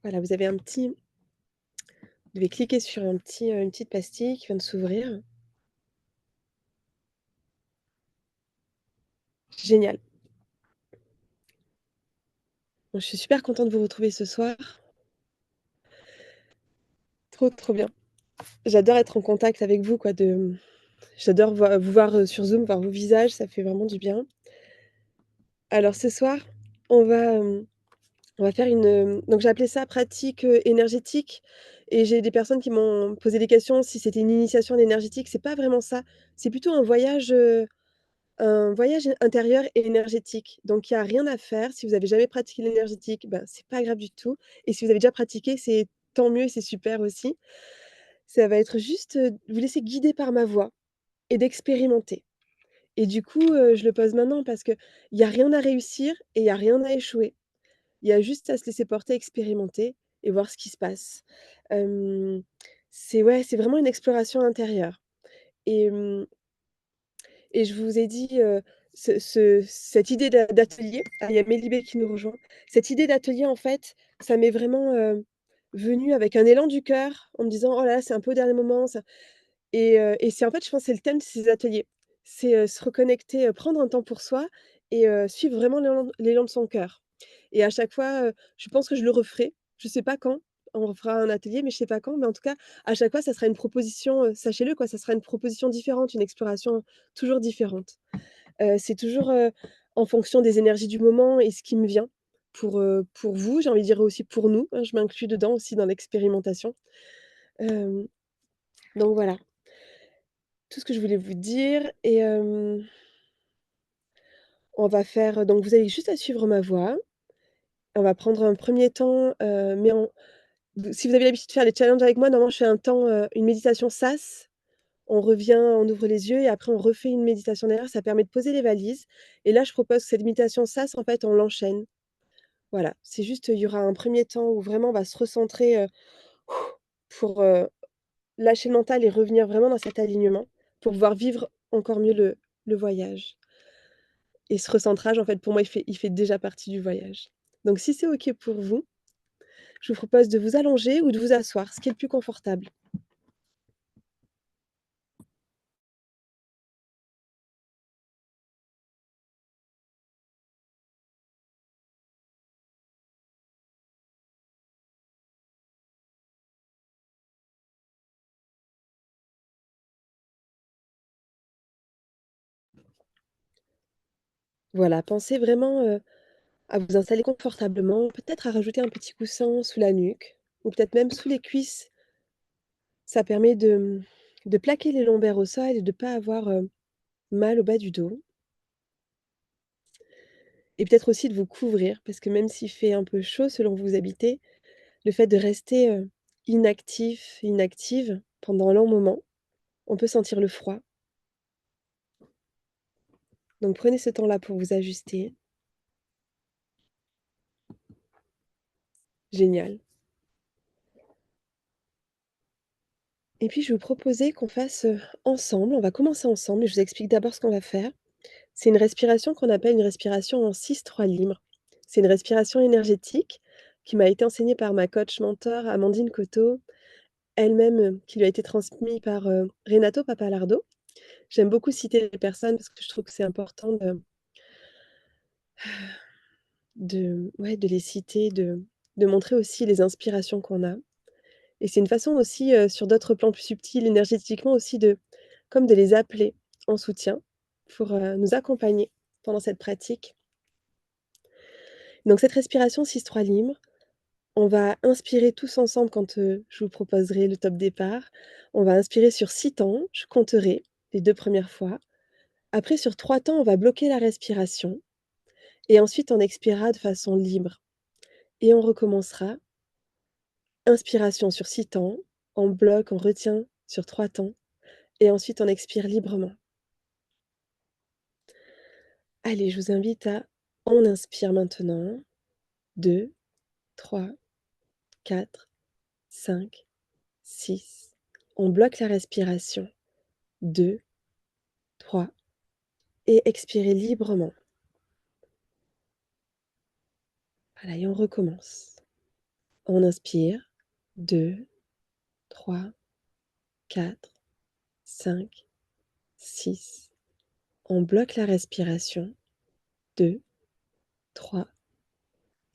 Voilà, vous avez vous devez cliquer sur une petite pastille qui vient de s'ouvrir. Génial. Bon, je suis super contente de vous retrouver ce soir. Trop, trop bien. J'adore être en contact avec vous, quoi, j'adore vous voir, sur Zoom, voir vos visages, ça fait vraiment du bien. Alors ce soir, on va, on va faire donc j'ai appelé ça pratique, énergétique et j'ai des personnes qui m'ont posé des questions si c'était une initiation à l'énergétique. C'est pas vraiment ça. C'est plutôt un voyage intérieur et énergétique. Donc il y a rien à faire. Si vous avez jamais pratiqué l'énergétique, ben, c'est pas grave du tout et si vous avez déjà pratiqué, c'est tant mieux et c'est super aussi. Ça va être juste, vous laisser guider par ma voix et d'expérimenter et du coup, je le pose maintenant parce qu'il y a rien à réussir et il y a rien à échouer. Il y a juste à se laisser porter, expérimenter et voir ce qui se passe. Hem, c'est ouais, c'est vraiment une exploration intérieure et et je vous ai dit, cette idée d'atelier, il y a Mélibé qui nous rejoint. Cette idée d'atelier, en fait, ça m'est vraiment, venu avec un élan du cœur en me disant: «Oh là là, c'est un peu au dernier moment, ça». Et c'est en fait, je pense, c'est le thème de ces ateliers. C'est, se reconnecter, prendre un temps pour soi et suivre vraiment l'élan de son cœur. Et à chaque fois, je pense que je le referai. Je sais pas quand, on refera un atelier, mais je sais pas quand, mais en tout cas, à chaque fois, ça sera une proposition, sachez-le quoi, ça sera une proposition différente, une exploration toujours différente. C'est toujours, en fonction des énergies du moment et ce qui me vient pour vous, j'ai envie de dire aussi pour nous, hein, je m'inclus dedans aussi dans l'expérimentation. Hem, donc voilà. Tout ce que je voulais vous dire et on va faire donc vous avez juste à suivre ma voix. On va prendre un premier temps, mais si vous avez l'habitude de faire les challenges avec moi, normalement je fais un temps, une méditation sas. On revient, on ouvre les yeux et après on refait une méditation derrière, ça permet de poser les valises et là je propose cette méditation sas, en fait, on l'enchaîne. Voilà, c'est juste, il y aura un premier temps où vraiment on va se recentrer, pour, lâcher le mental et revenir vraiment dans cet alignement, pour pouvoir vivre encore mieux le voyage. Et ce recentrage, en fait, pour moi, il fait déjà partie du voyage. Donc si c'est OK pour vous, je vous propose de vous allonger ou de vous asseoir, ce qui est le plus confortable. Voilà, pensez vraiment, à vous installer confortablement, peut-être à rajouter un petit coussin sous la nuque ou peut-être même sous les cuisses. Ça permet de plaquer les lombaires au sol et de pas avoir, mal au bas du dos et peut-être aussi de vous couvrir parce que même s'il fait un peu chaud selon où vous habitez, le fait de rester, inactif, inactive pendant un long moment, on peut sentir le froid. Donc prenez ce temps-là pour vous ajuster. Génial. Et puis je vais vous proposer qu'on fasse, ensemble, on va commencer ensemble et je vous explique d'abord ce qu'on va faire. C'est une respiration qu'on appelle une respiration en 6-3 libre. C'est une respiration énergétique qui m'a été enseignée par ma coach mentor Amandine Coteau, elle-même, qui lui a été transmise par, Renato Pappalardo. J'aime beaucoup citer les personnes parce que je trouve que c'est important de les citer, de montrer aussi les inspirations qu'on a. Et c'est une façon aussi, sur d'autres plans plus subtils, énergétiquement aussi comme de les appeler en soutien pour, nous accompagner pendant cette pratique. Donc cette respiration 6-3 libre, on va inspirer tous ensemble quand, je vous proposerai le top départ. On va inspirer sur 6 temps, je compterai les 2 premières fois. Après sur 3 temps, on va bloquer la respiration et ensuite on expirera de façon libre et on recommencera. Inspiration sur 6 temps, on bloque, on retient sur 3 temps et ensuite on expire librement. Allez, je vous invite on inspire maintenant. 2, 3, 4, 5, 6. On bloque la respiration. 2, 3 et expirez librement. Voilà et on recommence. On inspire, 2, 3, 4, 5, 6. On bloque la respiration, 2, 3,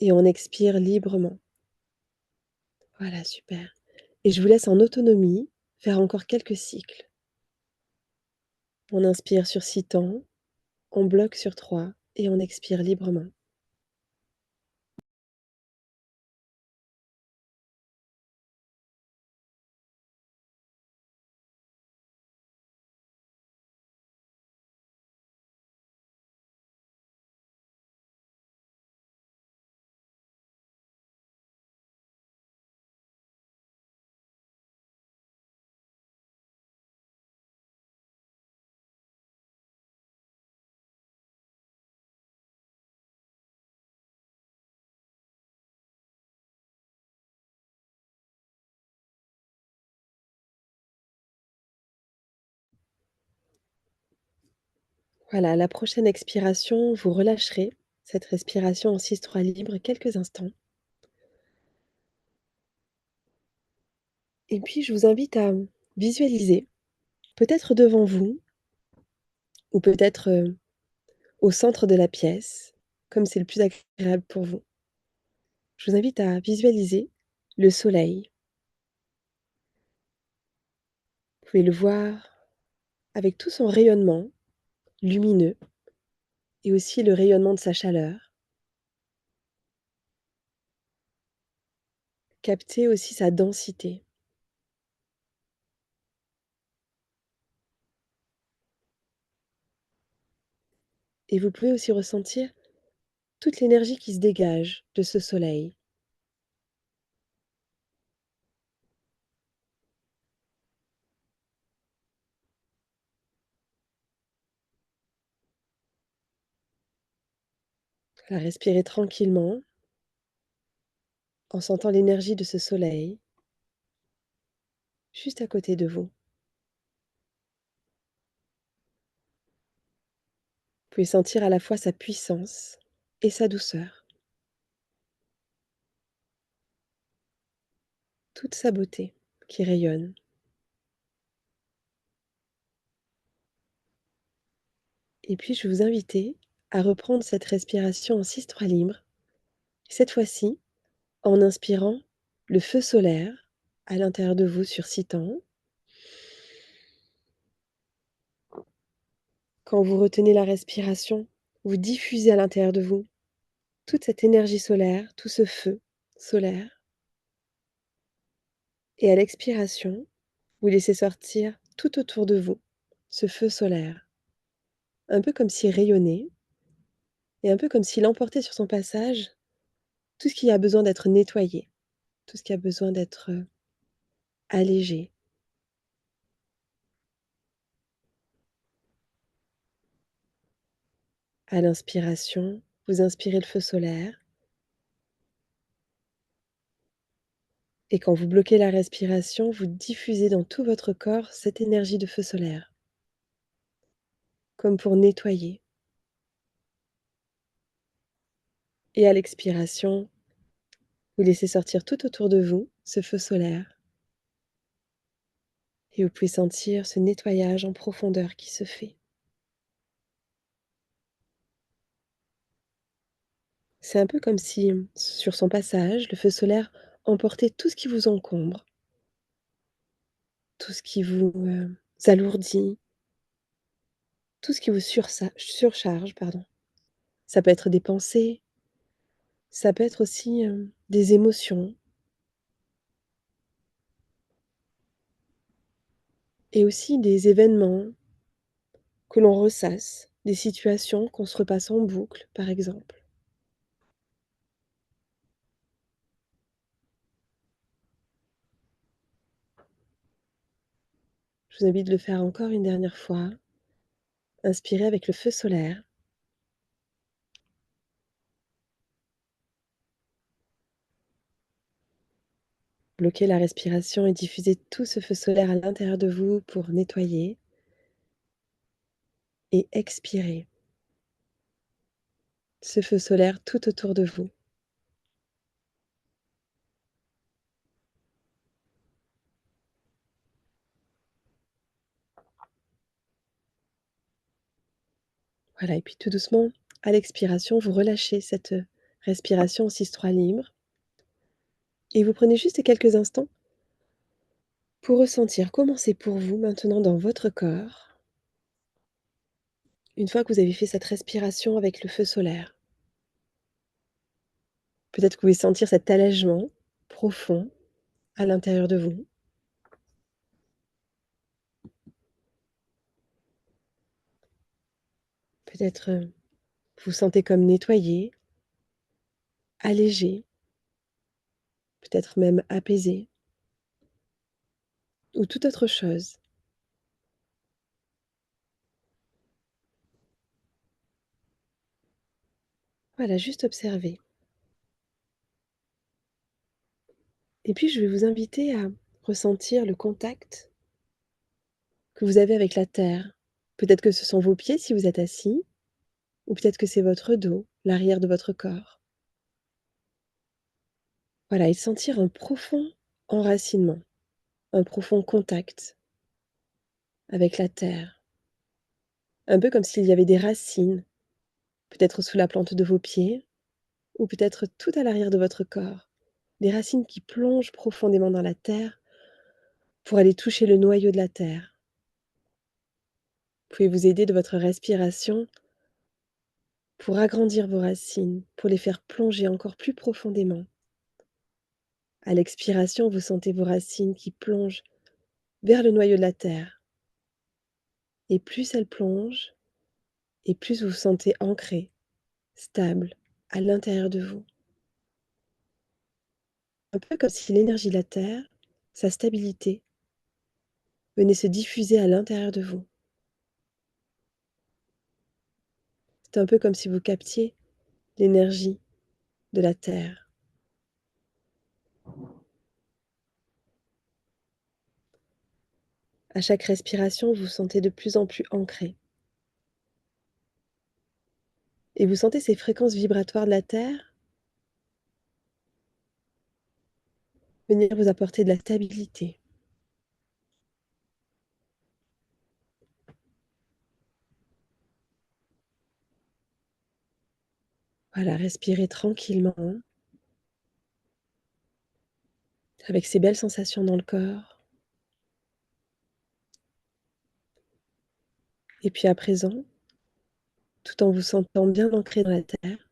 et on expire librement. Voilà, super. Et je vous laisse en autonomie faire encore quelques cycles. On inspire sur 6 temps, on bloque sur 3 et on expire librement. Voilà, à la prochaine expiration, vous relâcherez cette respiration en 6-3 libre quelques instants. Et puis je vous invite à visualiser, peut-être devant vous ou peut-être, au centre de la pièce, comme c'est le plus agréable pour vous. Je vous invite à visualiser le soleil. Vous pouvez le voir avec tout son rayonnement lumineux et aussi le rayonnement de sa chaleur. Captez aussi sa densité et vous pouvez aussi ressentir toute l'énergie qui se dégage de ce soleil. Voilà, respirez tranquillement en sentant l'énergie de ce soleil juste à côté de vous. Vous pouvez sentir à la fois sa puissance et sa douceur, toute sa beauté qui rayonne. Et puis je vais vous inviter à reprendre cette respiration en 6-3 libre, cette fois-ci en inspirant le feu solaire à l'intérieur de vous sur 6 temps. Quand vous retenez la respiration, vous diffusez à l'intérieur de vous toute cette énergie solaire, tout ce feu solaire. Et à l'expiration, vous laissez sortir tout autour de vous ce feu solaire, un peu comme s'il rayonnait et un peu comme s'il emportait sur son passage tout ce qui a besoin d'être nettoyé, tout ce qui a besoin d'être allégé. À l'inspiration, vous inspirez le feu solaire et quand vous bloquez la respiration, vous diffusez dans tout votre corps cette énergie de feu solaire, comme pour nettoyer. Et à l'expiration, vous laissez sortir tout autour de vous ce feu solaire et vous pouvez sentir ce nettoyage en profondeur qui se fait. C'est un peu comme si, sur son passage, le feu solaire emportait tout ce qui vous encombre, tout ce qui vous, alourdit, tout ce qui vous surcharge, pardon. Ça peut être des pensées, ça peut être aussi, des émotions et aussi des événements que l'on ressasse, des situations qu'on se repasse en boucle, par exemple. Je vous invite de le faire encore une dernière fois. Inspirez avec le feu solaire. Bloquez la respiration et diffusez tout ce feu solaire à l'intérieur de vous pour nettoyer et expirer ce feu solaire tout autour de vous. Voilà et puis tout doucement, à l'expiration, vous relâchez cette, respiration en 6-3 libre et vous prenez juste quelques instants pour ressentir comment c'est pour vous maintenant dans votre corps, une fois que vous avez fait cette respiration avec le feu solaire. Peut-être que vous pouvez sentir cet allègement profond à l'intérieur de vous. Peut-être, vous sentez comme nettoyé, allégé, peut-être même apaisé ou toute autre chose. Voilà, juste observer. Et puis je vais vous inviter à ressentir le contact que vous avez avec la terre. Peut-être que ce sont vos pieds si vous êtes assis, ou peut-être que c'est votre dos, l'arrière de votre corps. Voilà, et sentir un profond enracinement, un profond contact avec la terre. Un peu comme s'il y avait des racines, peut-être sous la plante de vos pieds, ou peut-être tout à l'arrière de votre corps. Des racines qui plongent profondément dans la terre pour aller toucher le noyau de la terre. Vous pouvez vous aider de votre respiration pour agrandir vos racines, pour les faire plonger encore plus profondément. À l'expiration, vous sentez vos racines qui plongent vers le noyau de la terre. Et plus elles plongent, et plus vous vous sentez ancré, stable, à l'intérieur de vous. Un peu comme si l'énergie de la terre, sa stabilité, venait se diffuser à l'intérieur de vous. C'est un peu comme si vous captiez l'énergie de la terre. À chaque respiration, vous vous sentez de plus en plus ancré. Et vous sentez ces fréquences vibratoires de la terre venir vous apporter de la stabilité. Voilà, respirez tranquillement, avec ces belles sensations dans le corps. Et puis à présent, tout en vous sentant bien ancré dans la terre,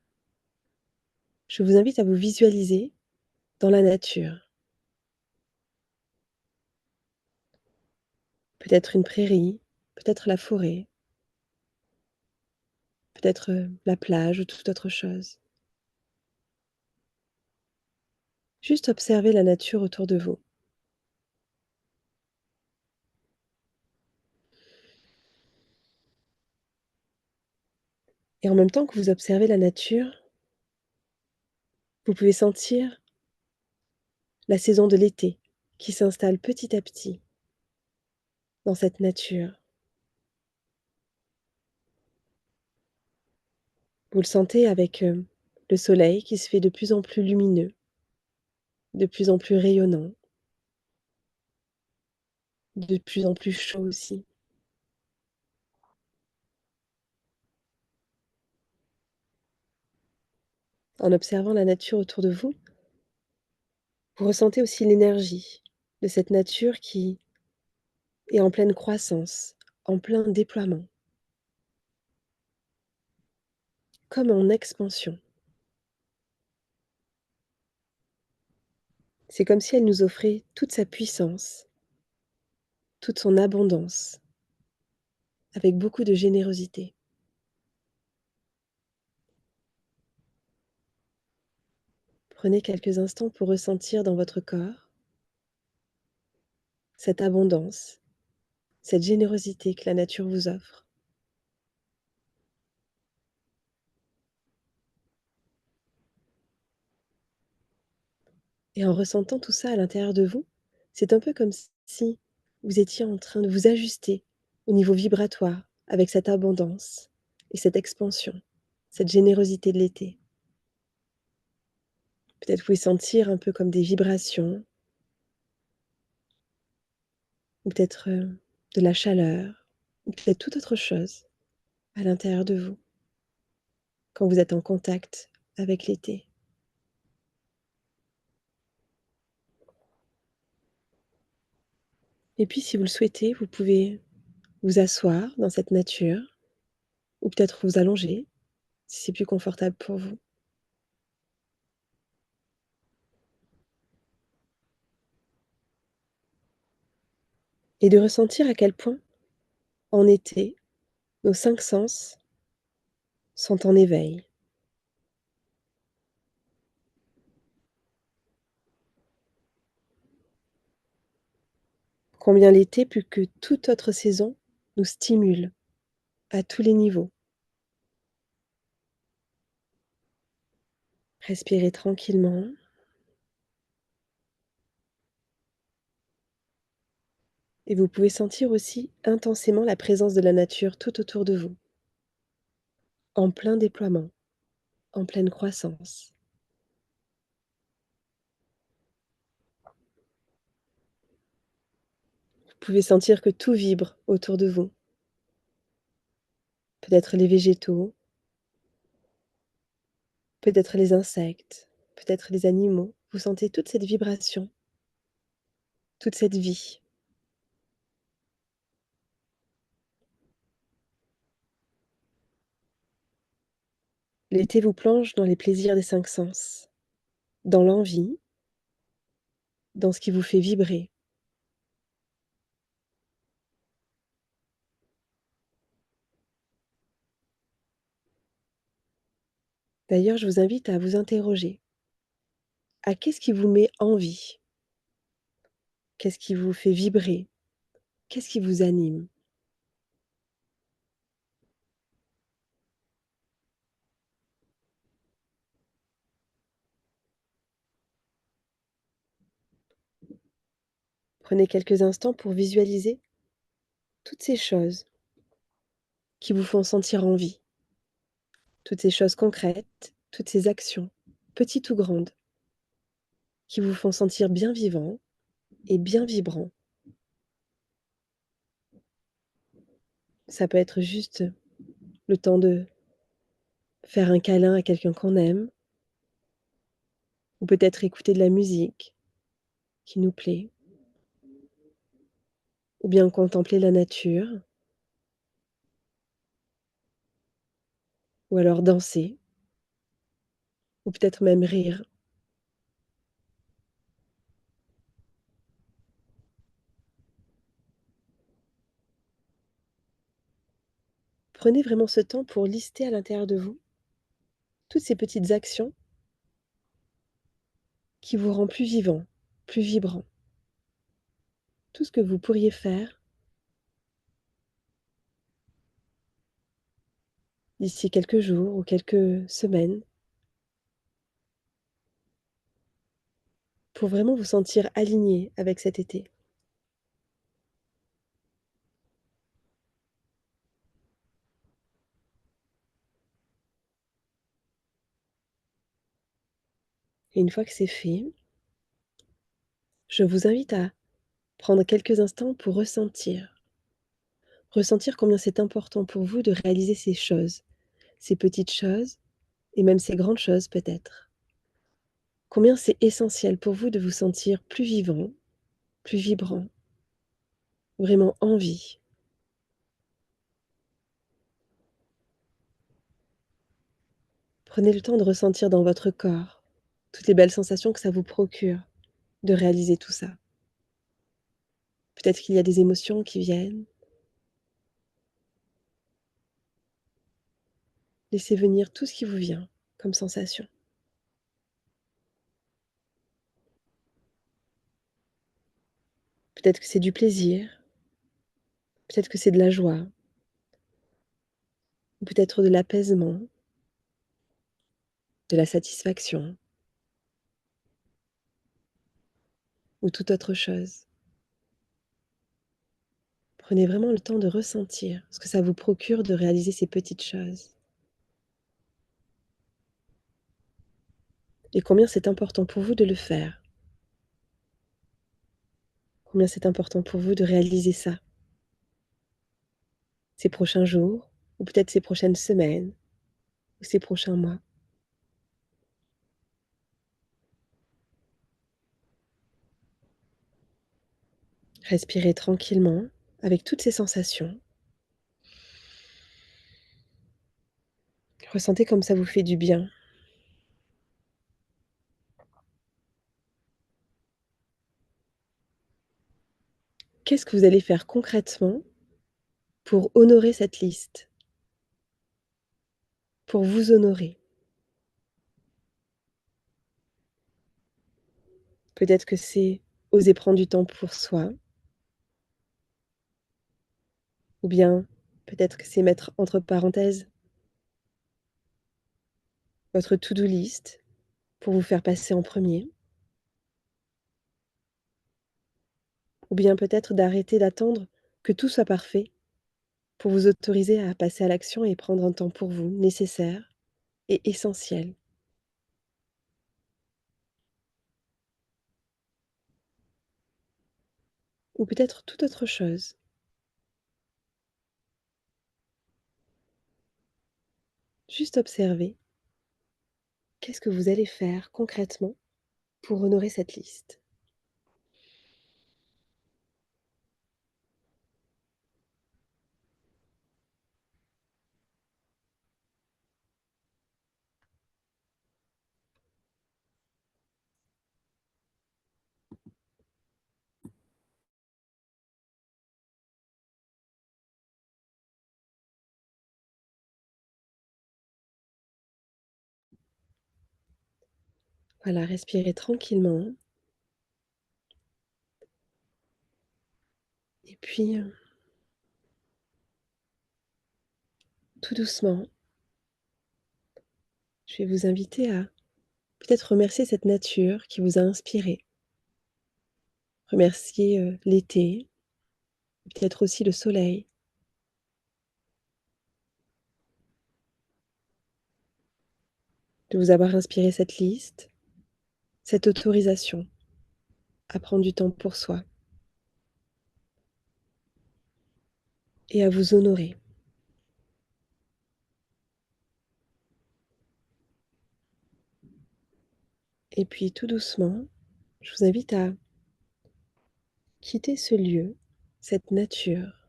je vous invite à vous visualiser dans la nature. Peut-être une prairie, peut-être la forêt, peut-être, la plage ou toute autre chose. Juste observer la nature autour de vous. Et en même temps que vous observez la nature, vous pouvez sentir la saison de l'été qui s'installe petit à petit dans cette nature. Vous le sentez avec, le soleil qui se fait de plus en plus lumineux, de plus en plus rayonnant, de plus en plus chaud aussi. En observant la nature autour de vous, vous ressentez aussi l'énergie de cette nature qui est en pleine croissance, en plein déploiement, comme en expansion. C'est comme si elle nous offrait toute sa puissance, toute son abondance, avec beaucoup de générosité. Prenez quelques instants pour ressentir dans votre corps cette abondance, cette générosité que la nature vous offre. Et en ressentant tout ça à l'intérieur de vous, c'est un peu comme si vous étiez en train de vous ajuster au niveau vibratoire avec cette abondance et cette expansion, cette générosité de l'été. Peut-être vous pouvez sentir un peu comme des vibrations ou peut-être, de la chaleur ou peut-être toute autre chose. à l'intérieur de vous, quand vous êtes en contact avec l'été. Et puis si vous le souhaitez, vous pouvez vous asseoir dans cette nature ou peut-être vous allonger si c'est plus confortable pour vous et de ressentir à quel point, en été, nos 5 sens sont en éveil. Combien l'été, plus que toute autre saison, nous stimule à tous les niveaux. Respirez tranquillement et vous pouvez sentir aussi intensément la présence de la nature tout autour de vous, en plein déploiement, en pleine croissance. Vous pouvez sentir que tout vibre autour de vous. Peut-être les végétaux, peut-être les insectes, peut-être les animaux. Vous sentez toute cette vibration, toute cette vie. L'été vous plonge dans les plaisirs des 5 sens, dans l'envie, dans ce qui vous fait vibrer. D'ailleurs, je vous invite à vous interroger. À qu'est-ce qui vous met envie? Qu'est-ce qui vous fait vibrer? Qu'est-ce qui vous anime? Prenez quelques instants pour visualiser toutes ces choses qui vous font sentir en vie, toutes ces choses concrètes, toutes ces actions, petites ou grandes, qui vous font sentir bien vivant et bien vibrant. Ça peut être juste le temps de faire un câlin à quelqu'un qu'on aime, ou peut-être écouter de la musique qui nous plaît, ou bien contempler la nature, ou alors danser, ou peut-être même rire. Prenez vraiment ce temps pour lister à l'intérieur de vous toutes ces petites actions qui vous rend plus vivant, plus vibrant. Tout ce que vous pourriez faire d'ici quelques jours ou quelques semaines pour vraiment vous sentir aligné avec cet été. Et une fois que c'est fait, je vous invite à prendre quelques instants pour ressentir. Ressentir combien c'est important pour vous de réaliser ces choses, ces petites choses et même ces grandes choses peut-être. Combien c'est essentiel pour vous de vous sentir plus vivant, plus vibrant, vraiment en vie. Prenez le temps de ressentir dans votre corps toutes les belles sensations que ça vous procure de réaliser tout ça. Peut-être qu'il y a des émotions qui viennent. Laissez venir tout ce qui vous vient comme sensation. Peut-être que c'est du plaisir, peut-être que c'est de la joie, ou peut-être de l'apaisement, de la satisfaction, ou toute autre chose. Prenez vraiment le temps de ressentir ce que ça vous procure de réaliser ces petites choses. Et combien c'est important pour vous de le faire. Combien c'est important pour vous de réaliser ça ces prochains jours ou peut-être ces prochaines semaines ou ces prochains mois. Respirez tranquillement avec toutes ces sensations. Ressentez comme ça vous fait du bien. Qu'est-ce que vous allez faire concrètement pour honorer cette liste? Pour vous honorer? Peut-être que c'est oser prendre du temps pour soi, ou bien peut-être que c'est mettre entre parenthèses votre to-do list pour vous faire passer en premier, ou bien peut-être d'arrêter d'attendre que tout soit parfait pour vous autoriser à passer à l'action et prendre un temps pour vous nécessaire et essentiel, ou peut-être toute autre chose. Juste observer qu'est-ce que vous allez faire concrètement pour honorer cette liste. Voilà, respirez tranquillement et puis, tout doucement, je vais vous inviter à peut-être remercier cette nature qui vous a inspiré, remercier, l'été, peut-être aussi le soleil, de vous avoir inspiré cette liste, cette autorisation à prendre du temps pour soi et à vous honorer. Et puis tout doucement, je vous invite à quitter ce lieu, cette nature,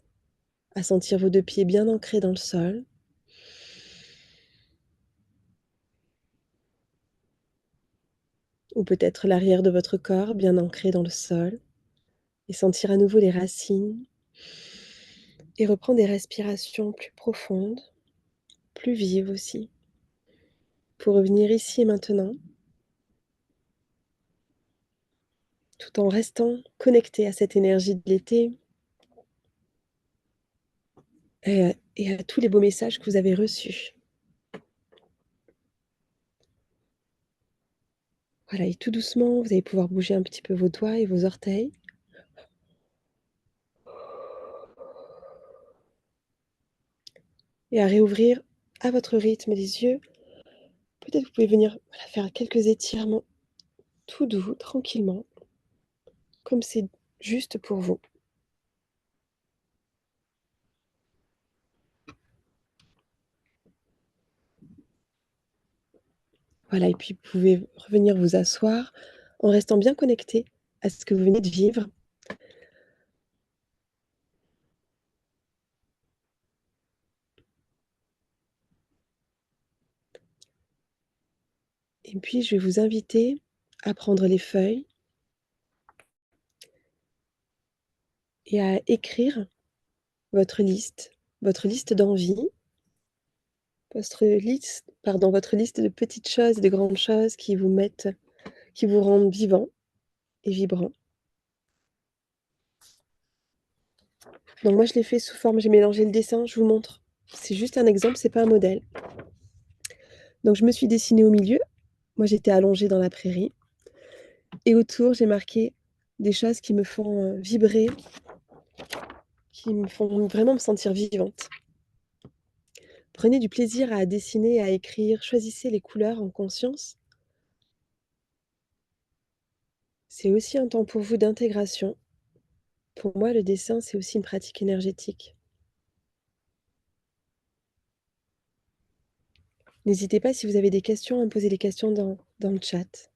à sentir vos 2 pieds bien ancrés dans le sol, ou peut-être l'arrière de votre corps bien ancré dans le sol, et sentir à nouveau les racines et reprendre des respirations plus profondes, plus vives aussi, pour revenir ici et maintenant, tout en restant connecté à cette énergie de l'été et à tous les beaux messages que vous avez reçus. Voilà, et tout doucement, vous allez pouvoir bouger un petit peu vos doigts et vos orteils. Et à réouvrir à votre rythme les yeux. Peut-être vous pouvez venir, voilà, faire quelques étirements tout doux, tranquillement, comme c'est juste pour vous. Voilà, et puis vous pouvez revenir vous asseoir en restant bien connecté à ce que vous venez de vivre. Et puis je vais vous inviter à prendre les feuilles et à écrire votre liste d'envies, votre liste de petites choses et de grandes choses qui vous rendent vivant et vibrant. Donc moi je l'ai fait sous forme j'ai mélangé le dessin, je vous montre. C'est juste un exemple, c'est pas un modèle. Donc je me suis dessinée au milieu, moi j'étais allongée dans la prairie et autour j'ai marqué des choses qui me font, vibrer, qui me font vraiment me sentir vivante. Prenez du plaisir à dessiner, à écrire, choisissez les couleurs en conscience. C'est aussi un temps pour vous d'intégration. Pour moi, le dessin, c'est aussi une pratique énergétique. N'hésitez pas si vous avez des questions à me poser des questions dans le chat.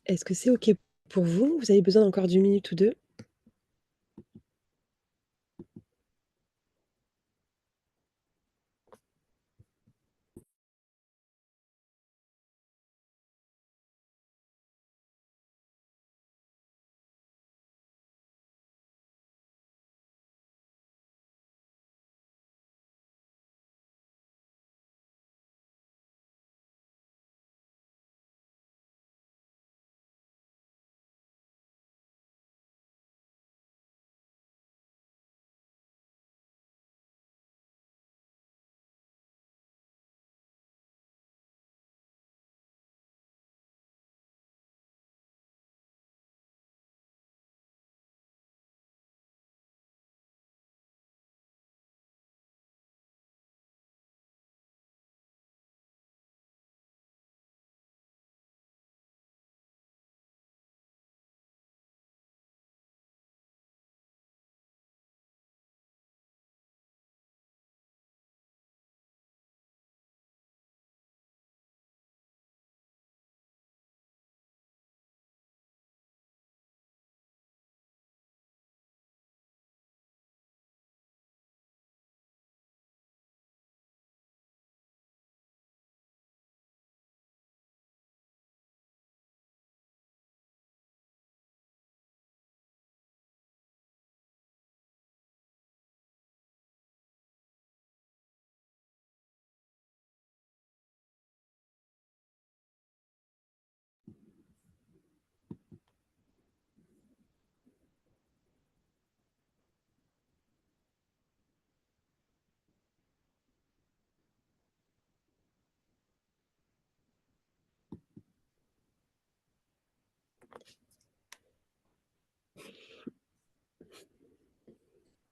Est-ce que c'est OK pour vous? Vous avez besoin encore d'une minute ou 2?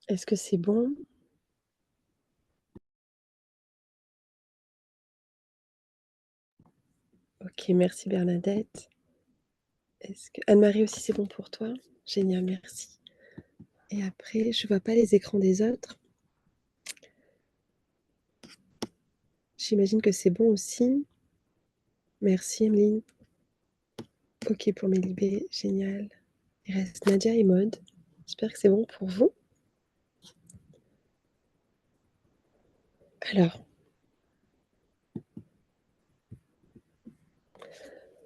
Est-ce que c'est bon? OK, merci Bernadette. Est-ce que Anne-Marie aussi, c'est bon pour toi? Génial, merci. Et après, je vois pas les écrans des autres. J'imagine que c'est bon aussi. Merci Emeline. OK pour Mélibé, génial. Il reste Nadia et Maud. J'espère que c'est bon pour vous. Alors,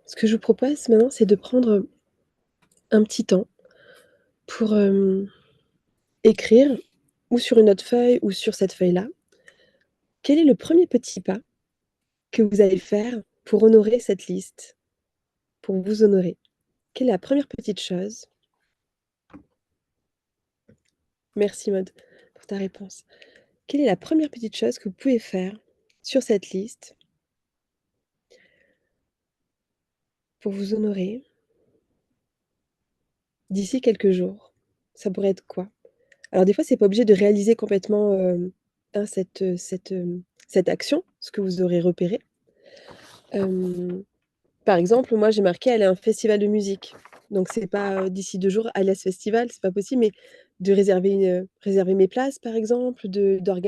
ce que je vous propose maintenant, c'est de prendre un petit temps pour, écrire ou sur une autre feuille ou sur cette feuille-là, quel est le premier petit pas que vous allez faire pour honorer cette liste? Pour vous honorer? Quelle est la première petite chose? Merci Maud pour ta réponse. Quelle est la première petite chose que vous pouvez faire sur cette liste pour vous honorer d'ici quelques jours? Ça pourrait être quoi? Alors des fois, c'est pas obligé de réaliser complètement, cette action, ce que vous aurez repéré. Hem, Par exemple, moi, j'ai marqué aller à un festival de musique. Donc c'est pas, d'ici 2 jours, aller à ce festival, c'est pas possible, mais de réserver mes places, par exemple,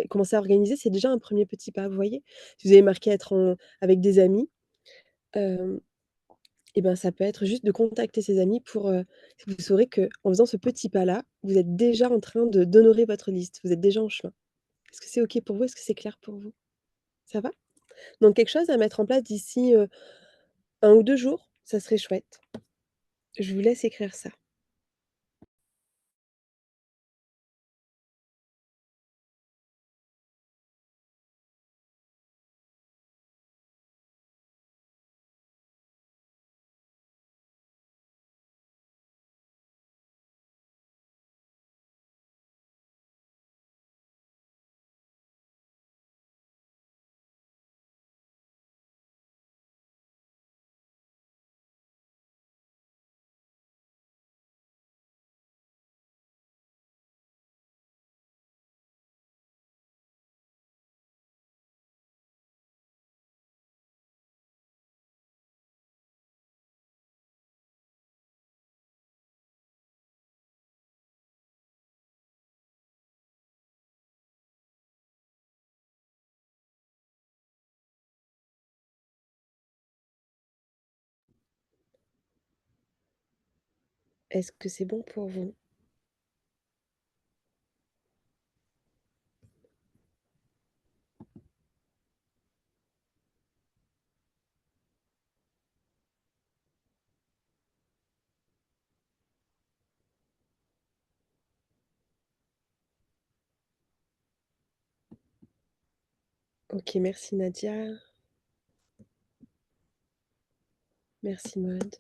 commencer à organiser, c'est déjà un premier petit pas, vous voyez? Si vous avez marqué être avec des amis, hem et ben, ça peut être juste de contacter ses amis pour, vous saurez qu'en faisant ce petit pas-là, vous êtes déjà en train d'honorer votre liste. Vous êtes déjà en chemin. Est-ce que c'est OK pour vous? Est-ce que c'est clair pour vous? Ça va? Donc quelque chose à mettre en place d'ici, 1 ou 2 jours, ça serait chouette. Je vous laisse écrire ça. Est-ce que c'est bon pour vous? OK, merci Nadia. Merci Maud.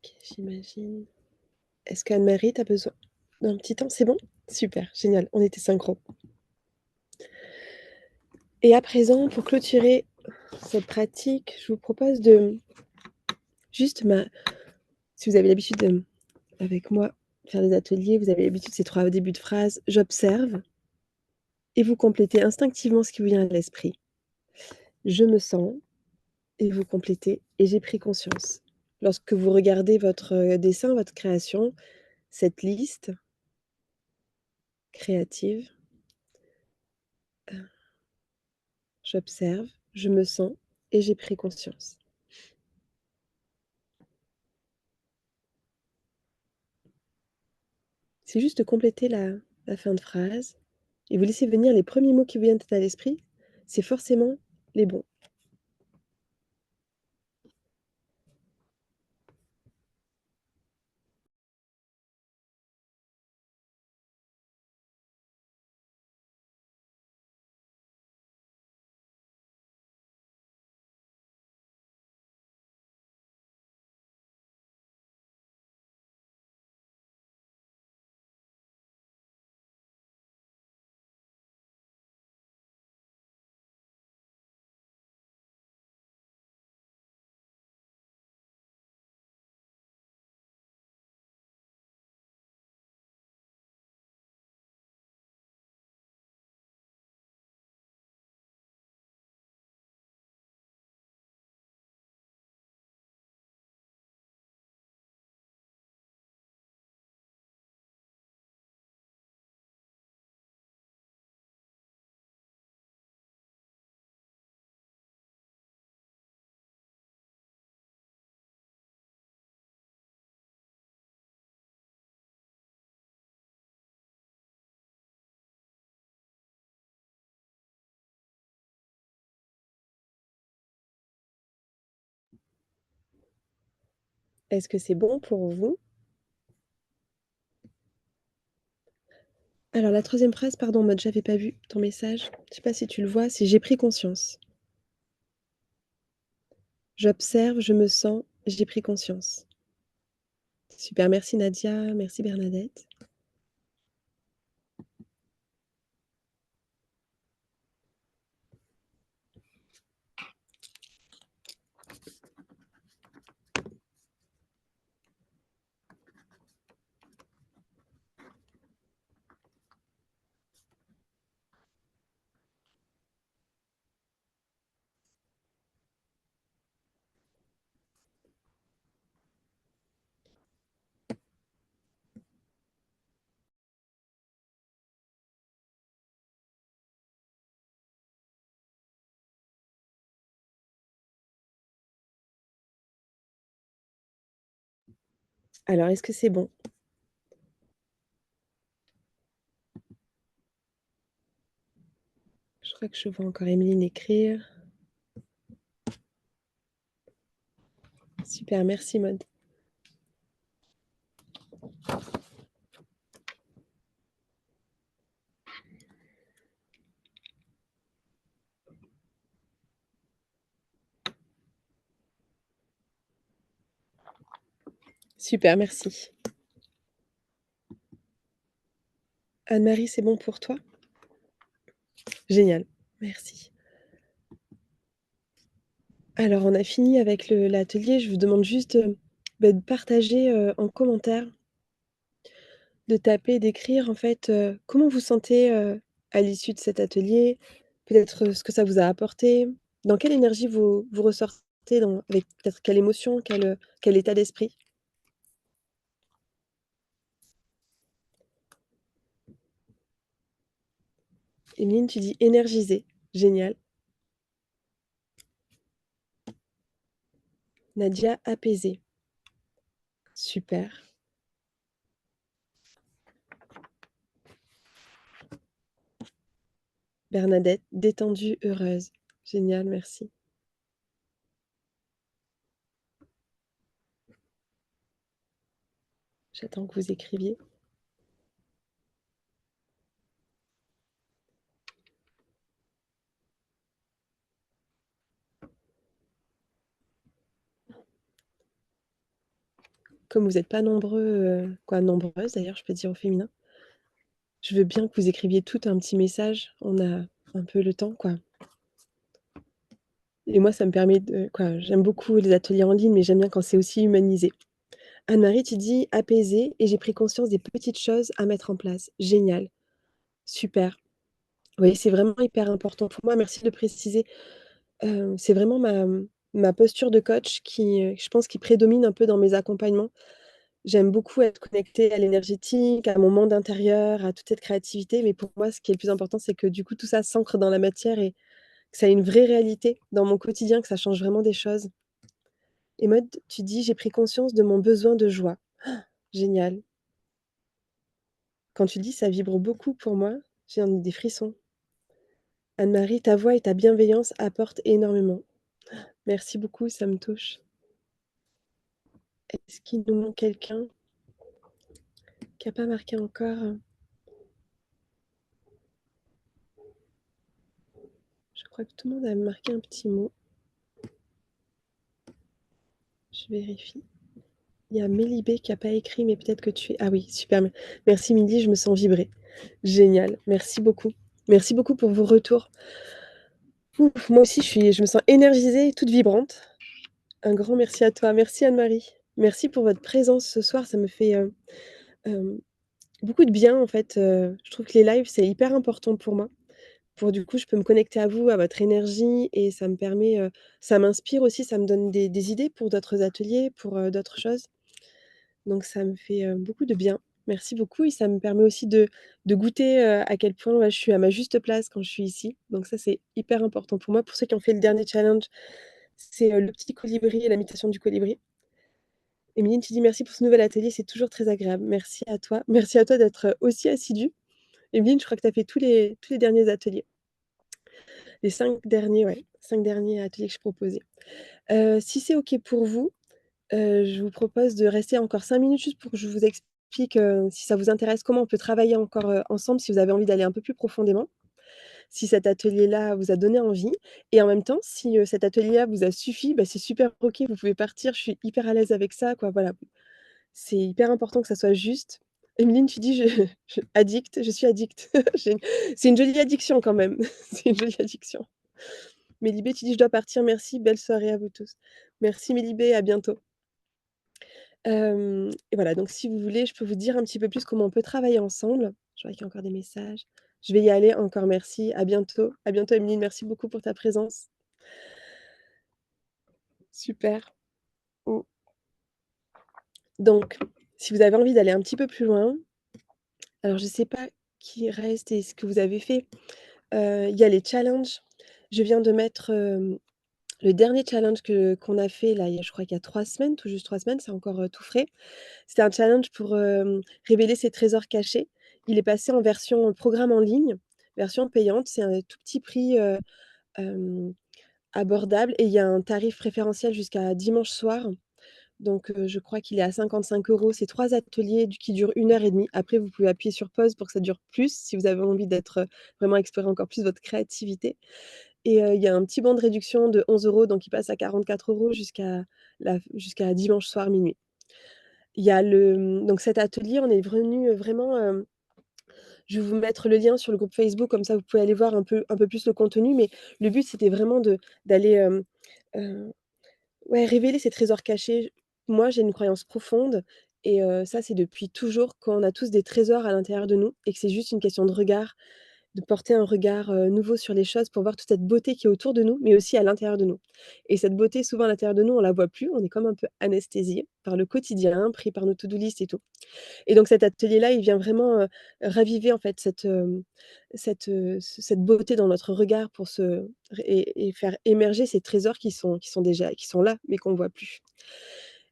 OK, j'imagine. Est-ce qu'Anne-Marie, tu as besoin d'un petit temps? C'est bon? Super, génial, on était synchro. Et à présent, pour clôturer cette pratique, je vous propose de juste si vous avez l'habitude avec moi, faire des ateliers, vous avez l'habitude, ces 3 débuts de phrase: «J'observe» et vous complétez instinctivement ce qui vous vient à l'esprit. «Je me sens» et vous complétez: «Et j'ai pris conscience». Lorsque vous regardez votre, dessin, votre création, cette liste créative, j'observe, je me sens et j'ai pris conscience. C'est juste de compléter la fin de phrase et vous laissez venir les premiers mots qui vous viennent à l'esprit, c'est forcément les bons. Est-ce que c'est bon pour vous? Alors la troisième phrase, pardon, en mode j'avais pas vu ton message. Je sais pas si tu le vois, c'est: «J'ai pris conscience». J'observe, je me sens, j'ai pris conscience. Super, merci Nadia, merci Bernadette. Alors est-ce que c'est bon? Je crois que je vois encore Emeline écrire. Super, merci Maud. Super, merci. Anne-Marie, c'est bon pour toi? Génial, merci. Alors on a fini avec l'atelier, je vous demande juste, de partager, en commentaire, de taper, d'écrire en fait, comment vous sentez, à l'issue de cet atelier, peut-être, ce que ça vous a apporté, dans quelle énergie vous ressortez, avec peut-être quelle émotion, quel état d'esprit? Emeline, tu dis: «Énergisée». Génial. Nadia: «Apaisée». super. Bernadette, détendue, heureuse. Génial, merci. J'attends que vous écriviez. Comme vous êtes pas nombreux, quoi, nombreuses d'ailleurs, je peux dire au féminin, je veux bien que vous écriviez toutes un petit message. On a un peu le temps, quoi. Et moi, ça me permet de quoi, j'aime beaucoup les ateliers en ligne, mais j'aime bien quand c'est aussi humanisé. Anne-Marie, tu dis: «Apaisée et j'ai pris conscience des petites choses à mettre en place». Génial, super. Oui, c'est vraiment hyper important pour moi, merci de le préciser. C'est vraiment ma posture de coach qui, je pense qui prédomine un peu dans mes accompagnements. J'aime beaucoup être connectée à l'énergétique, à mon monde intérieur, à toute cette créativité, mais pour moi, ce qui est le plus important, c'est que du coup, tout ça s'ancre dans la matière et que ça ait une vraie réalité dans mon quotidien, que ça change vraiment des choses. Et mode, tu dis: «J'ai pris conscience de mon besoin de joie». Génial. Quand tu le dis, ça vibre beaucoup pour moi. J'ai des frissons. Anne-Marie, ta voix et ta bienveillance apportent énormément. Merci beaucoup, ça me touche. Est-ce qu'il nous manque quelqu'un qui a pas marqué encore? Je crois que tout le monde a marqué un petit mot. Je vérifie. Il y a Mélibé qui a pas écrit, mais peut-être que tu es ah oui, super, merci Mindy, je me sens vibrer. Génial, merci beaucoup. Merci beaucoup pour vos retours. Ouf, moi aussi je me sens énergisée et toute vibrante. Un grand merci à toi. Merci Anne-Marie. Merci pour votre présence ce soir, ça me fait, hem, beaucoup de bien en fait, je trouve que les lives, c'est hyper important pour moi. Pour du coup, je peux me connecter à vous, à votre énergie et ça me permet, ça m'inspire aussi, ça me donne des idées pour d'autres ateliers, pour, d'autres choses. Donc ça me fait, beaucoup de bien. Merci beaucoup et ça me permet aussi de goûter, à quel point, ouais, je suis à ma juste place quand je suis ici. Donc ça, c'est hyper important pour moi. Pour ceux qui ont fait le dernier challenge, c'est, le petit colibri et l'imitation du colibri. Émilie, tu dis: «Merci pour ce nouvel atelier, c'est toujours très agréable». Merci à toi. Merci à toi d'être, aussi assidue. Emeline, je crois que tu as fait tous les derniers ateliers. Les 5 derniers, ouais, 5 derniers ateliers que je proposais. Si c'est OK pour vous, je vous propose de rester encore 5 minutes juste pour que je vous explique, si ça vous intéresse, comment on peut travailler encore, ensemble, si vous avez envie d'aller un peu plus profondément. Si cet atelier-là vous a donné envie et en même temps, si, cet atelier-là vous a suffi, bah, c'est super OK, vous pouvez partir, je suis hyper à l'aise avec ça, quoi, voilà. C'est hyper important que ça soit juste. Emeline, tu dis: «Je addict, je suis addict». J'ai une c'est une jolie addiction quand même, c'est une jolie addiction. Mélibé, tu dis: «Je dois partir, merci, belle soirée à vous tous». Merci Mélibé, à bientôt. Et voilà, donc si vous voulez, je peux vous dire un petit peu plus comment on peut travailler ensemble. Je vois qu'il y a encore des messages. Je vais y aller, encore merci, à bientôt. À bientôt Emeline, merci beaucoup pour ta présence. Super. Mmh. Donc, si vous avez envie d'aller un petit peu plus loin, alors je sais pas qui reste et ce que vous avez fait. Il y a les challenges. Je viens de mettre, le dernier challenge qu'on a fait là, il y a je crois qu'il y a 3 semaines, tout juste 3 semaines, c'est encore, tout frais. C'était un challenge pour, révéler ses trésors cachés. Il est passé en version, programme en ligne, version payante. C'est un tout petit prix, hem, abordable et il y a un tarif préférentiel jusqu'à dimanche soir. Donc, je crois qu'il est à 55 €. C'est 3 ateliers qui durent 1 heure et demie. Après, vous pouvez appuyer sur pause pour que ça dure plus, si vous avez envie d'être, vraiment explorer encore plus votre créativité et il y a un petit bon de réduction de 11 €, donc il passe à 44 € jusqu'à dimanche soir minuit. Il y a donc cet atelier, on est venu, vraiment, je vais vous mettre le lien sur le groupe Facebook, comme ça vous pouvez aller voir un peu plus le contenu, mais le but, c'était vraiment d'aller, heu, ouais, révéler ces trésors cachés. Moi, j'ai une croyance profonde et ça, c'est depuis toujours qu'on a tous des trésors à l'intérieur de nous et que c'est juste une question de regard, de porter un regard, nouveau sur les choses pour voir toute cette beauté qui est autour de nous, mais aussi à l'intérieur de nous et cette beauté, souvent à l'intérieur de nous, on la voit plus, on est comme un peu anesthésié par le quotidien, pris par nos to-do list et tout et donc cet atelier-là, il vient vraiment, raviver en fait cette beauté dans notre regard pour se et faire émerger ces trésors qui sont là, mais qu'on voit plus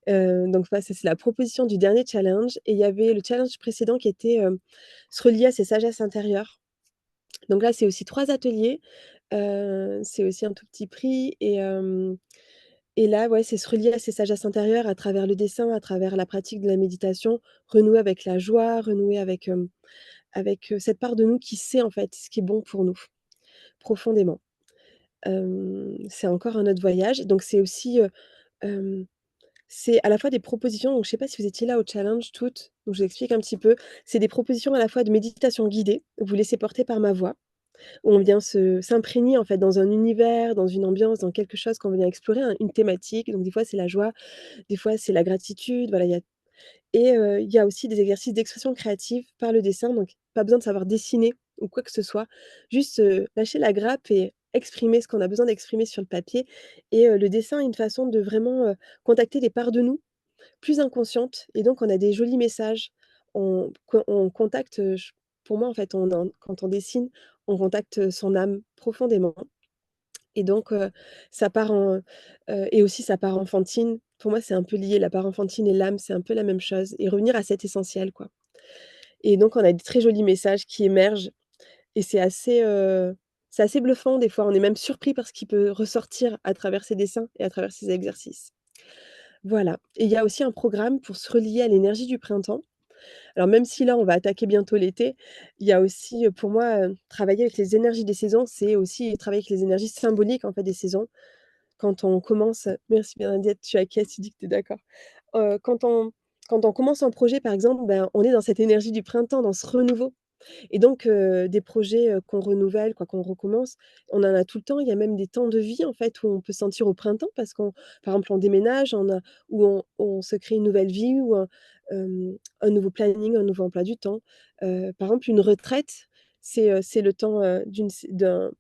Donc voilà, ça c'est la proposition du dernier challenge et il y avait le challenge précédent qui était, se relier à ses sagesses intérieures. Donc là, c'est aussi 3 ateliers, c'est aussi un tout petit prix et là, ouais, c'est se relier à ses sagesses intérieures à travers le dessin, à travers la pratique de la méditation, renouer avec la joie, renouer avec, cette part de nous qui sait en fait ce qui est bon pour nous, profondément. C'est encore un autre voyage, donc c'est aussi, hem, c'est à la fois des propositions, donc je sais pas si vous étiez là au challenge toutes, donc je vous explique un petit peu. C'est des propositions à la fois de méditation guidée, vous vous laissez porter par ma voix, où on vient se s'imprégner en fait dans un univers, dans une ambiance, dans quelque chose qu'on vient explorer, une thématique, donc des fois c'est la joie, des fois c'est la gratitude, voilà, il y a aussi des exercices d'expression créative par le dessin, donc pas besoin de savoir dessiner ou quoi que ce soit. Juste, lâcher la grappe et exprimer ce qu'on a besoin d'exprimer sur le papier et le dessin est une façon de vraiment, contacter des parts de nous plus inconscientes et donc on a des jolis messages. On contacte, j pour moi, en fait, quand on dessine, on contacte, son âme profondément et donc ça part et aussi sa part enfantine. Pour moi, c'est un peu lié, la part enfantine et l'âme, c'est un peu la même chose et revenir à cet essentiel, quoi et donc on a des très jolis messages qui émergent et c'est assez bluffant des fois. On est même surpris par ce qui peut ressortir à travers ces dessins et à travers ces exercices. Voilà et il y a aussi un programme pour se relier à l'énergie du printemps. Alors même si là, on va attaquer bientôt l'été, il y a aussi, pour moi, travailler avec les énergies des saisons, c'est aussi travailler avec les énergies symboliques, en fait, des saisons. Quand on commence merci Bernadette, tu acquiesces, tu dis que tu es d'accord. Heu, quand on quand on commence un projet, par exemple, ben, on est dans cette énergie du printemps, dans ce renouveau et donc des projets, qu'on renouvelle, quoi, qu'on recommence, on en a tout le temps. Il y a même des temps de vie, en fait, où on peut se sentir au printemps parce qu'on par exemple, on déménage, on a ou on se crée une nouvelle vie ou un nouveau planning, un nouveau emploi du temps. Par exemple, une retraite, c'est le temps, d'une s d'un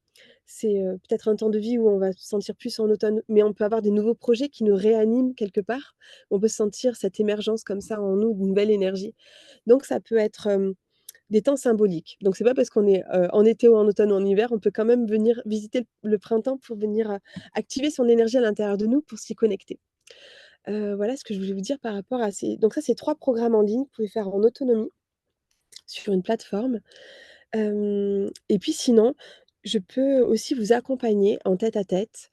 c'est, peut-être un temps de vie où on va se sentir plus en automne, mais on peut avoir des nouveaux projets qui nous réaniment quelque part. On peut sentir cette émergence comme ça en nous, d'une nouvelle énergie. Donc ça peut être, des temps symboliques. Donc c'est pas parce qu'on est, en été ou en automne ou en hiver, on peut quand même venir visiter le printemps pour venir, activer son énergie à l'intérieur de nous pour s'y connecter. Voilà ce que je voulais vous dire par rapport à ces donc ça, c'est 3 programmes en ligne que vous pouvez faire en autonomie sur une plateforme. Et puis sinon, je peux aussi vous accompagner en tête à tête.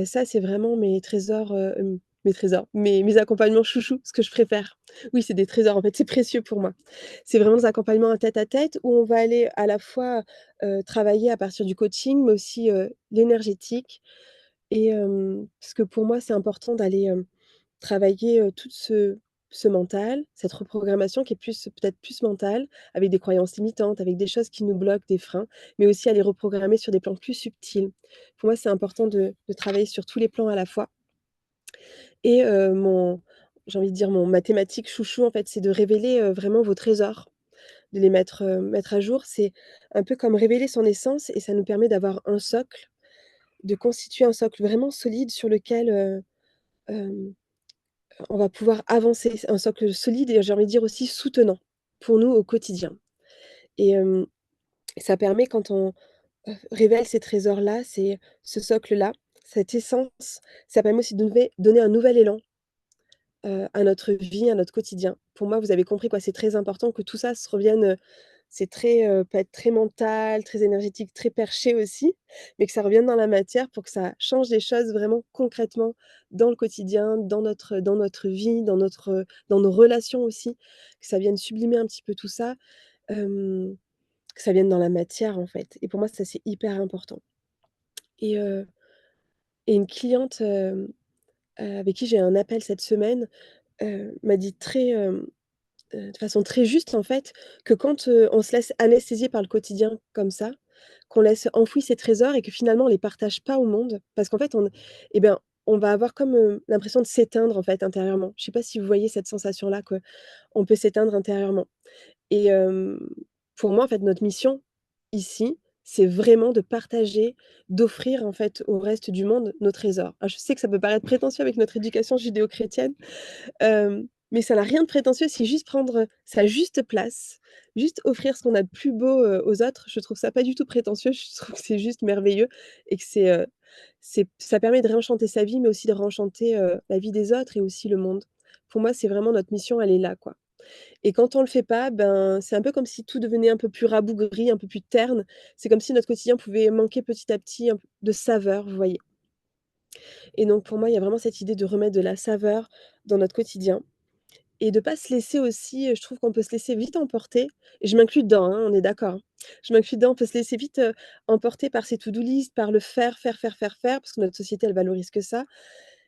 Ça, c'est vraiment mes trésors, mes accompagnements chouchous, ce que je préfère. Oui, c'est des trésors, en fait, c'est précieux pour moi. C'est vraiment des accompagnements en tête à tête où on va aller à la fois, travailler à partir du coaching, mais aussi, l'énergétique et parce que pour moi, c'est important d'aller, travailler, tout ce mental, cette reprogrammation qui est plus peut-être plus mentale, avec des croyances limitantes, avec des choses qui nous bloquent, des freins, mais aussi à les reprogrammer sur des plans plus subtils. Pour moi, c'est important de travailler sur tous les plans à la fois et mon j'ai envie de dire mon ma thématique chouchou, en fait, c'est de révéler, vraiment vos trésors, de les mettre à jour. C'est un peu comme révéler son essence et ça nous permet d'avoir un socle, de constituer un socle vraiment solide sur lequel, hem on va pouvoir avancer. C'est un socle solide et j'ai envie de dire aussi soutenant pour nous au quotidien et ça permet quand on, révèle ces trésors-là, c'est ce socle-là, cette essence, ça permet aussi de donner un nouvel élan, à notre vie, à notre quotidien. Pour moi, vous avez compris quoi, c'est très important que tout ça se revienne, c'est très, peut être très mental, très énergétique, très perché aussi, mais que ça revienne dans la matière pour que ça change les choses vraiment concrètement dans le quotidien, dans notre vie, dans nos relations aussi, que ça vienne sublimer un petit peu tout ça, que ça vienne dans la matière, en fait et pour moi, ça, c'est hyper important et une cliente, avec qui j'ai un appel cette semaine, m'a dit de façon très juste, en fait, que quand, on se laisse anesthésier par le quotidien comme ça, qu'on laisse enfouis ces trésors et que finalement on les partage pas au monde, parce qu'en fait eh ben, on va avoir comme, l'impression de s'éteindre, en fait, intérieurement. Je sais pas si vous voyez cette sensation-là, qu'on peut s'éteindre intérieurement et pour moi, en fait, notre mission, ici, c'est vraiment de partager, d'offrir, en fait, au reste du monde nos trésors. Alors je sais que ça peut paraître prétentieux avec notre éducation judéo-chrétienne, mais ça n'a rien de prétentieux, c'est juste prendre, sa juste place, juste offrir ce qu'on a de plus beau, aux autres. Je trouve ça pas du tout prétentieux, je trouve que c'est juste merveilleux et que ça permet de réenchanter sa vie, mais aussi de réenchanter, la vie des autres et aussi le monde. Pour moi, c'est vraiment notre mission, elle est là, quoi. Et quand on le fait pas, ben, c'est un peu comme si tout devenait un peu plus rabougri, un peu plus terne. C'est comme si notre quotidien pouvait manquer petit à petit un peu de saveur, vous voyez? Et donc pour moi, il y a vraiment cette idée de remettre de la saveur dans notre quotidien et de pas se laisser aussi, je trouve qu'on peut se laisser vite emporter et je m'inclus dedans, hein, on est d'accord, hein. Je m'inclus dedans, on peut se laisser vite, emporter par ces to-do list, par le faire, faire, faire, faire, faire, parce que notre société, elle valorise que ça.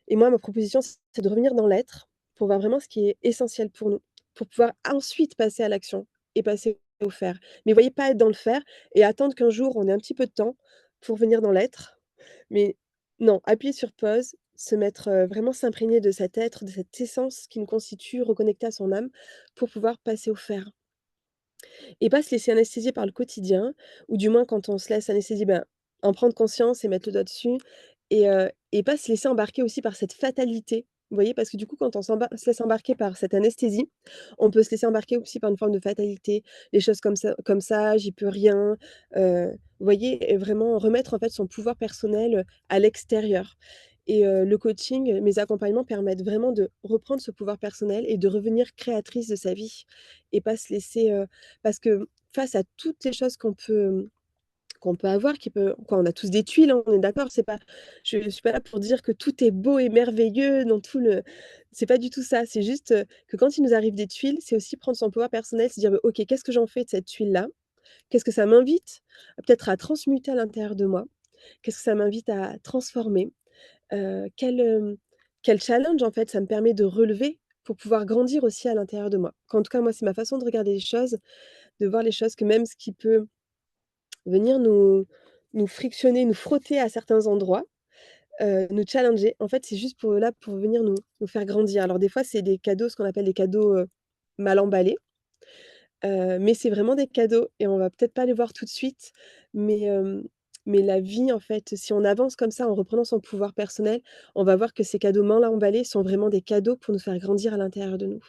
Et moi, ma proposition, c'est de revenir dans l'être, pour voir vraiment ce qui est essentiel pour nous, pour pouvoir ensuite passer à l'action et passer au faire. Mais vous voyez, pas être dans le faire et attendre qu'un jour on ait un petit peu de temps pour venir dans l'être, mais non, appuyer sur pause, se mettre, vraiment s'imprégner de cet être, de cette essence qui nous constitue, reconnecter à son âme pour pouvoir passer au faire. Et pas se laisser anesthésier par le quotidien ou du moins quand on se laisse anesthésier, ben, en prendre conscience et mettre le doigt dessus et pas se laisser embarquer aussi par cette fatalité. Vous voyez? Parce que du coup, quand on se laisse embarquer par cette anesthésie, on peut se laisser embarquer aussi par une forme de fatalité. Les choses comme ça, j'y peux rien, vous voyez? Et vraiment remettre en fait son pouvoir personnel, à l'extérieur. Et le coaching, mes accompagnements permettent vraiment de reprendre ce pouvoir personnel et de revenir créatrice de sa vie et pas se laisser, parce que face à toutes les choses qu'on peut avoir, qui peut quoi, on a tous des tuiles, hein, on est d'accord? C'est pas je suis pas là pour dire que tout est beau et merveilleux dans tout le c'est pas du tout ça. C'est juste, que quand il nous arrive des tuiles, c'est aussi prendre son pouvoir personnel, se dire: «Bah, OK, qu'est-ce que j'en fais de cette tuile-là? Qu'est-ce que ça m'invite peut-être à transmuter à l'intérieur de moi? Qu'est-ce que ça m'invite à transformer?» Quel challenge, en fait, ça me permet de relever pour pouvoir grandir aussi à l'intérieur de moi. En tout cas, moi, c'est ma façon de regarder les choses, de voir les choses que même ce qui peut venir nous frictionner, nous frotter à certains endroits, nous challenger. En fait, c'est juste pour venir nous faire grandir. Alors des fois, c'est des cadeaux, ce qu'on appelle des cadeaux, mal emballés, mais c'est vraiment des cadeaux et on va peut-être pas les voir tout de suite, mais mais la vie, en fait, si on avance comme ça en reprenant son pouvoir personnel, on va voir que ces cadeaux mal emballés sont vraiment des cadeaux pour nous faire grandir à l'intérieur de nous.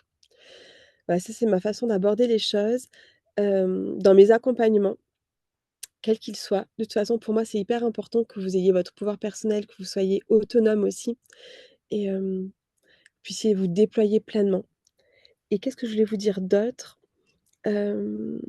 Voilà, ça, c'est ma façon d'aborder les choses, dans mes accompagnements. Quel qu'il soit. De toute façon, pour moi, c'est hyper important que vous ayez votre pouvoir personnel, que vous soyez autonome aussi et puissiez vous déployer pleinement. Et qu'est-ce que je voulais vous dire d'autre? Hem,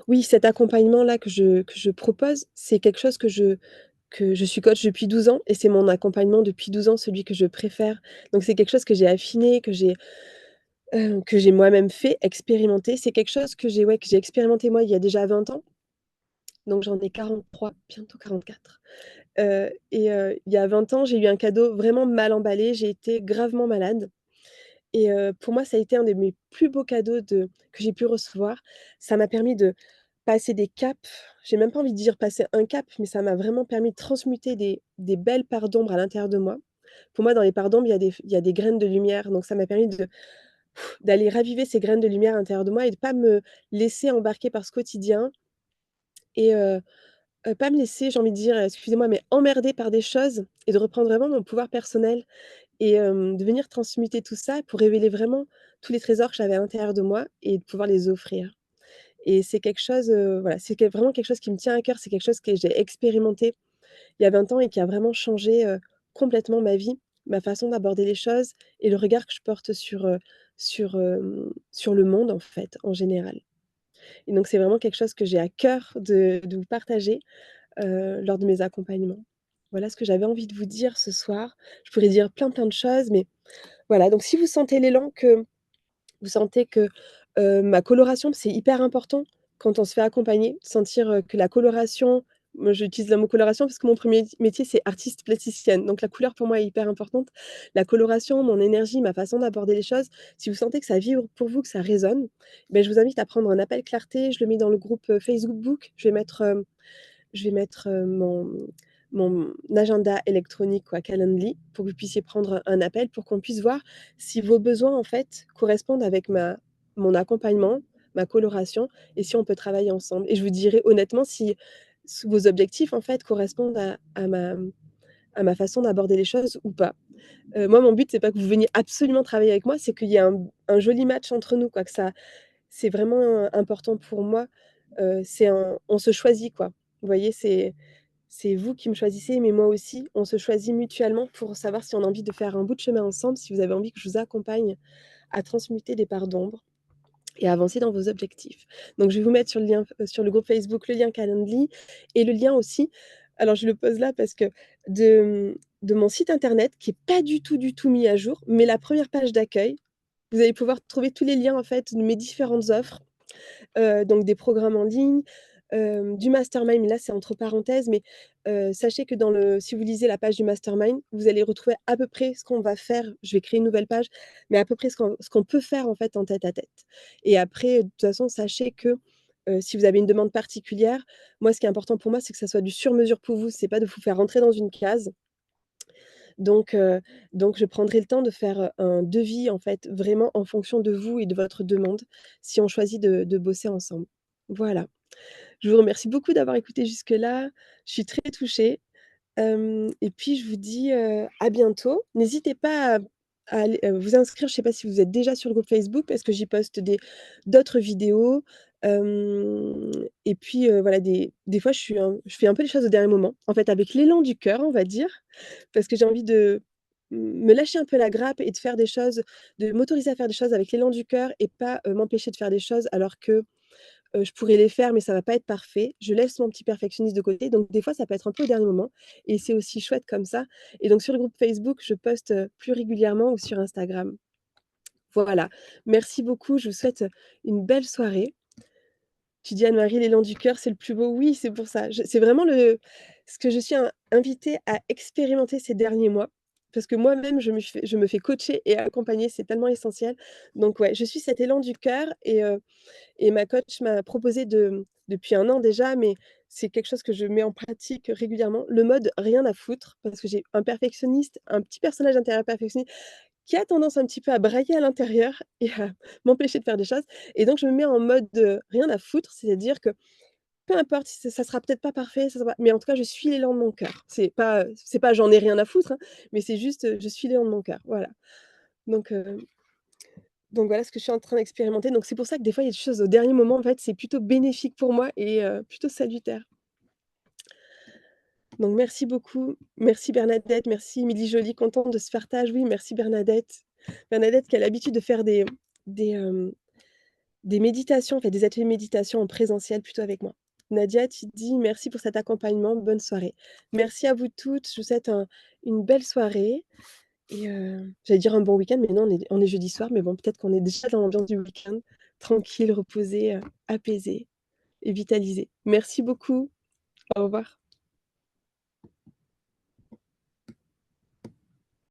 oui, cet accompagnement-là que je propose, c'est quelque chose que je suis coach depuis 12 ans et c'est mon accompagnement depuis 12 ans, celui que je préfère. Donc c'est quelque chose que j'ai affiné, que j'ai moi-même fait, expérimenté. C'est quelque chose que j'ai expérimenté moi il y a déjà 20 ans, donc j'en ai 43, bientôt 44. Et il y a 20 ans, j'ai eu un cadeau vraiment mal emballé, j'ai été gravement malade et pour moi, ça a été un de mes plus beaux cadeaux que j'ai pu recevoir. Ça m'a permis de passer des caps, j'ai même pas envie de dire passer un cap, mais ça m'a vraiment permis de transmuter des belles parts d'ombre à l'intérieur de moi. Pour moi, dans les parts d'ombre, il y a des graines de lumière, donc ça m'a permis d'aller raviver ces graines de lumière à l'intérieur de moi et de pas me laisser embarquer par ce quotidien et pas me laisser, j'ai envie de dire, excusez-moi, mais emmerder par des choses et de reprendre vraiment mon pouvoir personnel et de venir transmuter tout ça pour révéler vraiment tous les trésors que j'avais à l'intérieur de moi et de pouvoir les offrir. Et c'est quelque chose, voilà, vraiment quelque chose qui me tient à cœur. C'est quelque chose que j'ai expérimenté il y a 20 ans et qui a vraiment changé, complètement ma vie, ma façon d'aborder les choses et le regard que je porte sur le monde, en fait, en général. Et donc c'est vraiment quelque chose que j'ai à cœur de vous partager, lors de mes accompagnements. Voilà ce que j'avais envie de vous dire ce soir. Je pourrais dire plein, plein de choses, mais voilà, donc si vous sentez l'élan, que vous sentez que, ma coloration c'est hyper important quand on se fait accompagner, sentir, que la coloration moi j'utilise le mot coloration parce que mon premier métier c'est artiste plasticienne, donc la couleur pour moi est hyper importante. La coloration, mon énergie, ma façon d'aborder les choses, si vous sentez que ça vibre pour vous, que ça résonne, beh, je vous invite à prendre un appel clarté. Je le mets dans le groupe, Facebook. Je vais mettre, mon agenda électronique quoi, Calendly, pour que vous puissiez prendre un appel, pour qu'on puisse voir si vos besoins, en fait, correspondent avec mon accompagnement, ma coloration et si on peut travailler ensemble et je vous dirai honnêtement si vos objectifs, en fait, correspondent à ma façon d'aborder les choses ou pas. Moi, mon but, c'est pas que vous veniez absolument travailler avec moi, c'est qu'il y ait un joli match entre nous, quoi, que ça c'est vraiment, important pour moi, c'est un on se choisit, quoi. Vous voyez? C'est vous qui me choisissez, mais moi aussi. On se choisit mutuellement pour savoir si on a envie de faire un bout de chemin ensemble, si vous avez envie que je vous accompagne à transmuter des parts d'ombre et à avancer dans vos objectifs. Donc je vais vous mettre sur le lien, sur le groupe Facebook, le lien Calendly et le lien aussi, alors je le pose là parce que de mon site internet qui est pas du tout mis à jour, mais la première page d'accueil, vous allez pouvoir trouver tous les liens en fait de mes différentes offres, donc des programmes en ligne, du mastermind, mais là c'est entre parenthèses, mais sachez que dans le si vous lisez la page du mastermind, vous allez retrouver à peu près ce qu'on va faire. Je vais créer une nouvelle page, mais à peu près ce qu'on peut faire en fait en tête à tête et après, de toute façon, sachez que, si vous avez une demande particulière, moi ce qui est important pour moi, c'est que ça soit du sur mesure pour vous, c'est pas de vous faire rentrer dans une case. Donc heu, donc je prendrai le temps de faire, un devis, en fait, vraiment en fonction de vous et de votre demande, si on choisit de bosser ensemble. Voilà. Je vous remercie beaucoup d'avoir écouté jusque-là. Je suis très touchée, et puis je vous dis, à bientôt. N'hésitez pas à aller, vous inscrire, je ne sais pas si vous êtes déjà sur le groupe Facebook parce que j'y poste d'autres vidéos, hem et puis, voilà, des fois je fais un peu les choses au dernier moment, en fait, avec l'élan du cœur, on va dire, parce que j'ai envie de me lâcher un peu la grappe et de faire des choses, de m'autoriser à faire des choses avec l'élan du cœur et pas, m'empêcher de faire des choses alors que je pourrais les faire, mais ça va pas être parfait. Je laisse mon petit perfectionniste de côté, donc des fois, ça peut être un peu au dernier moment et c'est aussi chouette comme ça et donc sur le groupe Facebook, je poste, plus régulièrement ou sur Instagram. Voilà. Merci beaucoup, je vous souhaite, une belle soirée. Tu dis: «Anne-Marie, l'élan du cœur, c'est le plus beau». Oui, c'est pour ça. Je c'est vraiment le ce que je suis invitée à expérimenter ces derniers mois, parce que moi-même, je me fais coacher et accompagner, c'est tellement essentiel. Donc ouais, je suis cet élan du cœur et ma coach m'a proposé depuis un an déjà, mais c'est quelque chose que je mets en pratique régulièrement, le mode rien à foutre, parce que j'ai un perfectionniste, un petit personnage intérieur perfectionniste qui a tendance un petit peu à brailler à l'intérieur et à m'empêcher de faire des choses et donc je me mets en mode, rien à foutre, c'est-à-dire que peu importe si ça sera peut-être pas parfait, ça sera pas mais en tout cas je suis l'élan de mon cœur. C'est pas j'en ai rien à foutre, hein, mais c'est juste, je suis l'élan de mon cœur, voilà. Donc heu donc voilà ce que je suis en train d'expérimenter. Donc c'est pour ça que des fois, il y a des choses au dernier moment, en fait, c'est plutôt bénéfique pour moi et plutôt salutaire. Donc merci beaucoup. Merci Bernadette, merci Émilie Joly, contente de ce partage. Oui, merci Bernadette. Bernadette qui a l'habitude de faire des, hem, des méditations, en fait, des ateliers de méditation en présentiel plutôt avec moi. Nadia, tu dis: «Merci pour cet accompagnement, bonne soirée». Merci à vous toutes, je vous souhaite une belle soirée et j'allais dire un bon week-end, mais non, on est jeudi soir, mais bon, peut-être qu'on est déjà dans l'ambiance du week-end, tranquille, reposé, apaisé et vitalisé. Merci beaucoup. Au revoir.